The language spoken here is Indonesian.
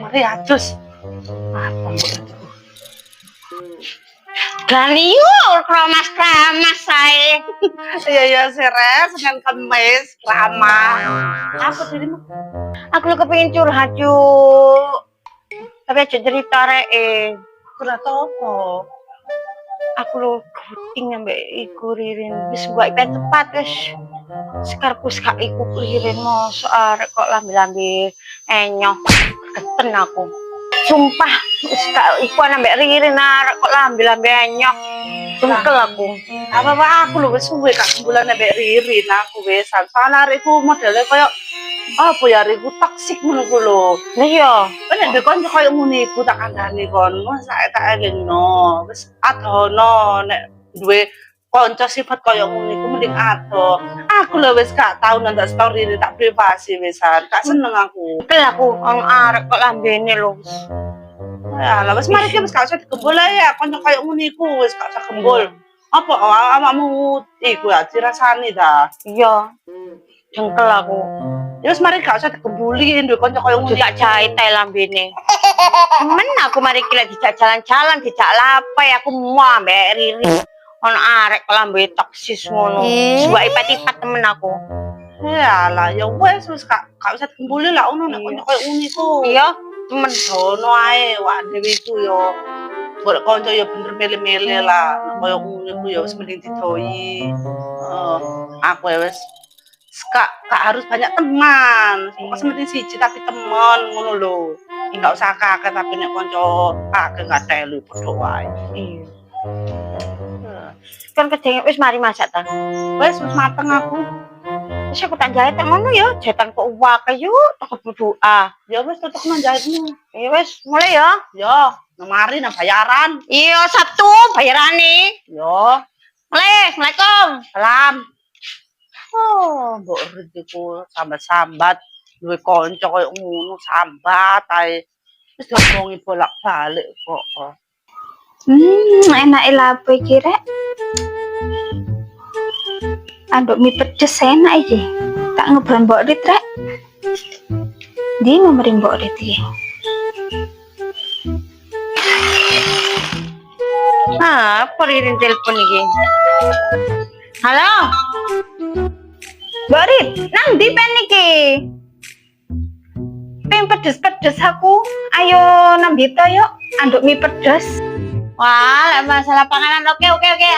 mari atus. Apa mbok? Ganiu kramas saya. Ya seres dengan kemis ramah. Apa dirimu? Aku lu kepengin curhat yuk. Tapi aja cerita rek. Curhat apa? Aku lu kuting ambek iku Ririn wis gua ipen tepat wis. Sekarku sak iku Ririn mosok arek kok lambe-lambe enyoh. Geten aku. Sumpah wis gak iku ambek Ririn arek kok lambe-lambe enyoh. Tungkel aku. Apa aku lho wis suwe kak bulan ambek Ririn aku wisan. Soale arekku modele koyo apa ya arekku toksik ngono ku lho. Lah iya, Nek ndek kanca koyo ngene iku tak kandhani kon, sak tak elingno. Wis adono nek duwe kanca sifat koyo ngene iku mending ado. Aku lho wis gak tau nonton story ini tak privasi wisan. Gak seneng aku. tungkel aku wong arek kok lambene lho. Ya, lah wis mari ki wis gak usah digembul ae ya kanca koyo ngene iku wis gak usah gembul. Apa awakmu iku ya dirasani ta? Iya. Jengkel aku. Ya wis mari gak usah digembuli duwe kanca koyo ngene. Tak jahit ae lambene. Temen aku mari kira dijak jalan-jalan, dijak lapai aku mau ambek Riri. Ono arek kok lambe toksis ngono. Suwake ipat-ipat temen aku. Ya lah ya wis gak usah digembuli lah ono nek kanca koyo ngene iku. Iya, temen Ono ae wak dhewe iku yo golek kanca yo bener mele-mele lah. Nek koyo ngono iku ya wis mending didoyi. Aku ya wis gak harus banyak teman. Pokoknya penting siji tapi temen ngono lho. Enggak usah kakek tapi nek kanca kakek gak telu padha wae. iya. Kan kedenge wis mari masak ta. Wis mateng aku. Wis aku tak jahit ngono ya, jahitan kok wake yuk, tak berdoa. Ya wis tutuk nang jahitmu. Ya wis, mulai ya. Yo, nang mari nang bayaran. Iya, Sabtu bayarane. Yo, Mulai, Assalamualaikum. salam. Oh, mbok rezekiku sambat-sambat duwe kanca koyo ngono sambat ae. Wis diomongi bolak-balik kok. Enak lapo iki rek. Anduk mie pedes enak iki. Tak ngobrol Mbok Rit rek. Ndi nomor Mbok Rit iki? Apa Ririn telepon iki? Halo. Mbak Rit, nang ndi pen iki? Pengen pedes-pedes aku. Ayo nang Bito yuk, anduk mie pedes. Wah, lek masalah panganan oke.